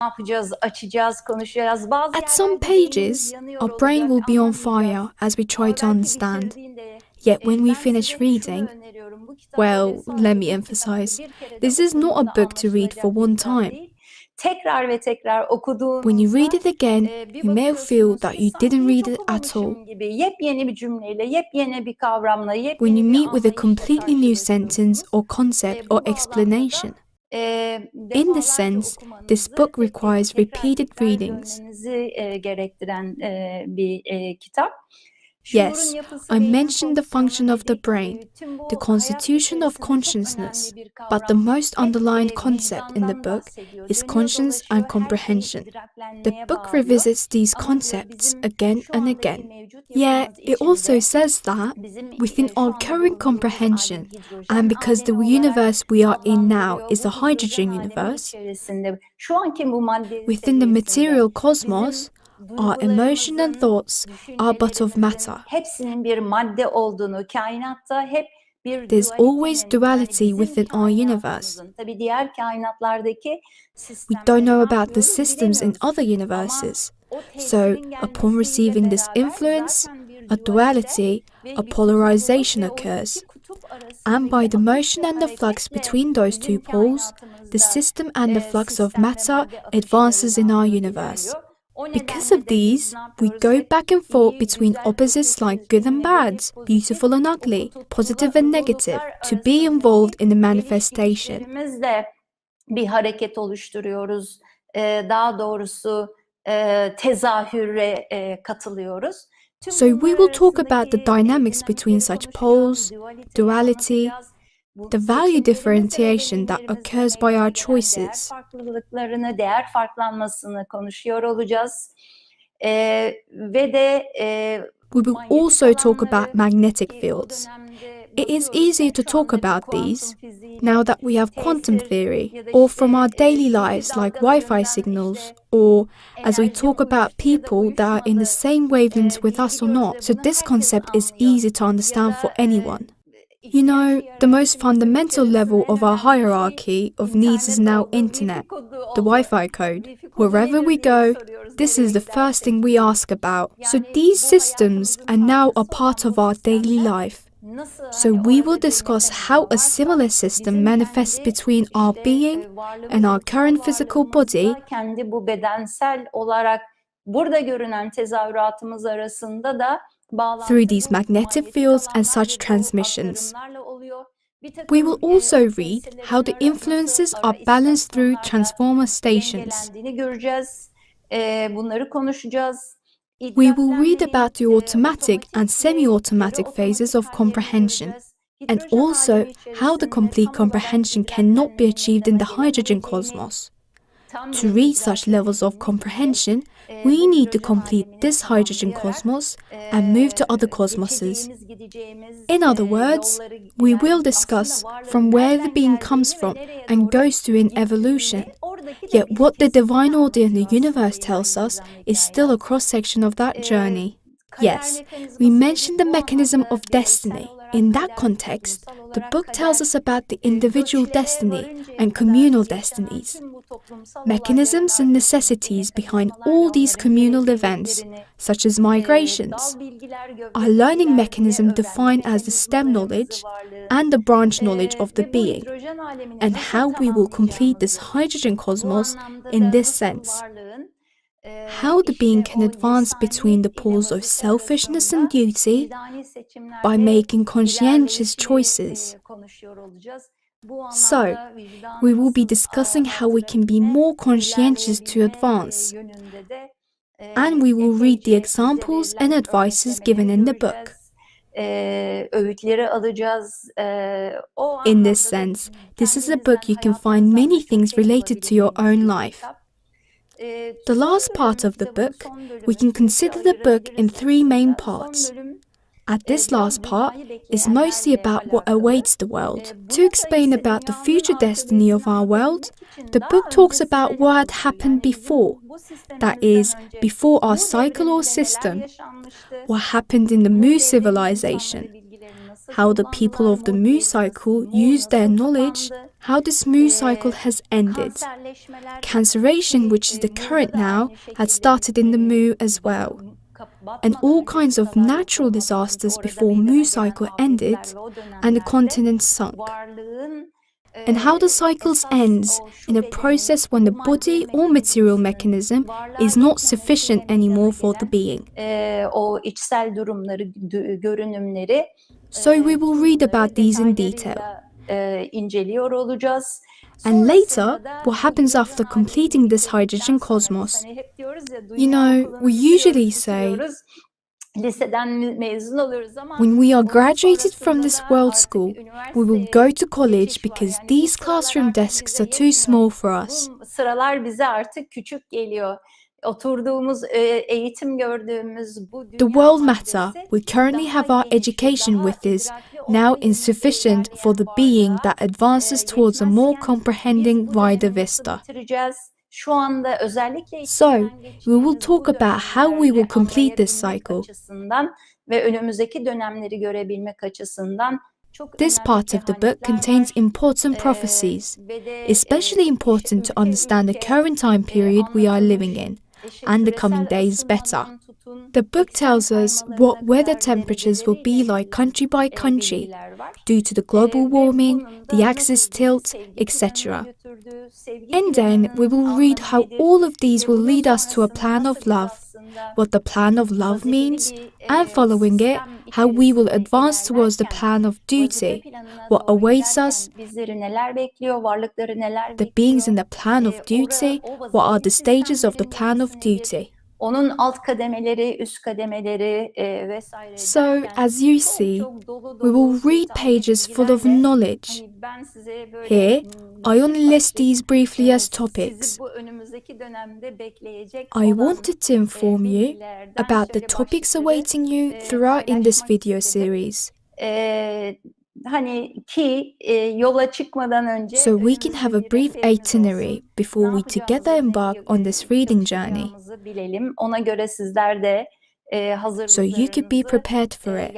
yapacağız, açacağız, konuşacağız. Bazı At some yerlerde beynimiz pages, yanıyor our brain olacak, will be on anlamayacağız. fire as we try Ama to belki understand. bitirdiğinde Yet when we ben finish size şunu reading, öneriyorum. Bu kitap öyle well, let sadece me bir kitaptır. emphasize, Bir kere de this is not a okunduğunda book to read for anlaşılacak bir one kitap time. değil. Tekrar ve tekrar When you read okuduğunuzda it again, bir you may feel bakıyorsunuz that ki you sanki didn't hiç read it at all. okumamışım gibi yepyeni bir cümleyle, yepyeni bir kavramla, When yepyeni you bir meet with a anlayışla completely new sentence karşılaşıyorsunuz. or concept or Bu bağlamda explanation. da In this defalarca sense, this okumanızı, book tek tek requires tekrar repeated tekrar readings. dönmenizi gerektiren bir kitap. Şuurun Yes, yapısı I beynin mentioned the function fonksiyonu of the dedik. brain, Tüm the bu hayat constitution of içerisinde çok consciousness, önemli bir but the kavram. most Hep underlined concept in the vicdandan book bahsediyor. is Dönüyor conscience and dolaşıyor, her şeyi comprehension. The idraklenmeye book bağlıyor. revisits these Ama diyor concepts bizim again şu and andaki again. mevcut Yet, yapımız it also içinde says that bizim within şu our anda current bulunduğumuz comprehension, alemi hidrojen and because the alemi olarak universe we are in now adlandırıyor. is Bu the hidrojen hydrogen alemi universe, içerisinde şu anki bu madde within the seviyesinde material bizim cosmos, our emotion and duygularımızın, thoughts are but of düşüncelerimizin matter. hepsinin bir madde olduğunu, kainatta hep bir There's always dualitenin, yani duality bizim within our universe. kainatımızın, tabii diğer kainatlardaki We don't know sistemleri ne about the yapıyoruz systems in bilemiyoruz. other Ama universes. o So, tesirin upon gelmesiyle receiving this beraber influence, zaten bir a dualite duality, ve a bir polarization kutupluluk ve o occurs. iki kutup And by arasındaki the akış motion ve and the flux hareketle between those two bizim poles, the kainatımızda system and the flux of sistem ve matter madde advances in akışları our ne yapıyor, universe. ilerliyor. O Because of nedenle de biz these, ne we yapıyoruz? go Hep back and forth iyi, between güzel, opposites kötü, like good and bad, negatif, pozitif, beautiful and o ugly, kutuplu positive and negative, to be involved in the manifestation. ilişkilerimizle bir hareket oluşturuyoruz. Daha doğrusu tezahüre katılıyoruz. So we will talk about the dynamics between such poles, duality, the value differentiation that occurs by our choices. Değer farklılıklarını, değer farklanmasını konuşuyor olacağız. Ve de We will also talk about magnetic fields. It is easier to talk about these now that we have quantum theory, or from our daily lives like Wi-Fi signals, or as we talk about people that are in the same wavelengths with us or not, so this concept is easy to understand for anyone. You know, the most fundamental level of our hierarchy of needs is now internet, the Wi-Fi code. Wherever we go, this is the first thing we ask about. So these systems are now a part of our daily life. So we will discuss how a similar system manifests between our being and our current physical body. Kendi bu bedensel olarak burada görünen tezahüratımız arasında da through these magnetic fields and such transmissions. We will also read how the influences are balanced through transformer stations. Bunları konuşacağız. We will read about the automatic and semi-automatic phases of comprehension, and also how the complete comprehension cannot be achieved in the hydrogen cosmos. To reach such levels of comprehension, we need to complete this hydrogen cosmos and move to other cosmoses. In other words, we will discuss from where the being comes from and goes through in evolution. Yet what the divine order in the universe tells us is still a cross-section of that journey. Yes, we mentioned the mechanism of destiny. In that context, the book tells us about the individual destiny and communal destinies. Mechanisms and necessities behind all these communal events, such as migrations, are learning mechanism defined as the stem knowledge and the branch knowledge of the being, and how we will complete this hydrogen cosmos in this sense. How the being can advance between the poles of selfishness and duty by making conscientious choices. So, we will be discussing how we can be more conscientious to advance, and we will read the examples and advices given in the book. In this sense, this is a book you can find many things related to your own life. The last part of the book, we can consider the book in three main parts. At this last part is mostly about what awaits the world. To explain about the future destiny of our world, the book talks about what had happened before, that is, before our cycle or system, what happened in the Mu civilization, how the people of the Mu cycle used their knowledge, how this Mu cycle has ended. Canceration, which is the current now, had started in the Mu as well. And all kinds of natural disasters before Mu cycle ended and the continent sunk. And how the cycles ends in a process when the body or material mechanism is not sufficient anymore for the being. O içsel durumları, görünümleri. So we will read about these in detail. İnceliyor olacağız. And later, what happens after completing this hydrogen cosmos? You know, we usually say, when we are graduated from this world school, we will go to college because these classroom desks are too small for us. Sıralar bize artık küçük geliyor. Oturduğumuz, eğitim gördüğümüz bu The world matter we currently have our education with is now insufficient for the being that advances towards a more comprehending wider vista. Şu anda özellikle So, we will talk about how we will complete this cycle. Ve önümüzdeki dönemleri görebilmek açısından çok This part of the book contains important prophecies, especially important to understand the current time period we are living in and the coming days better. The book tells us what weather temperatures will be like country by country due to the global warming, the axis tilt, etc. And then we will read how all of these will lead us to a plan of love, what the plan of love means, and following it, how we will advance towards the plan of duty, what awaits us, the beings in the plan of duty, what are the stages of the plan of duty. Onun alt kademeleri, üst kademeleri vesaire. So, as you see, we will read pages full of knowledge. Here, I only list these briefly as topics. I wanted to inform you about the topics awaiting you throughout in this video series. So we can have a brief itinerary before we together embark on this reading journey. So you could be prepared for it.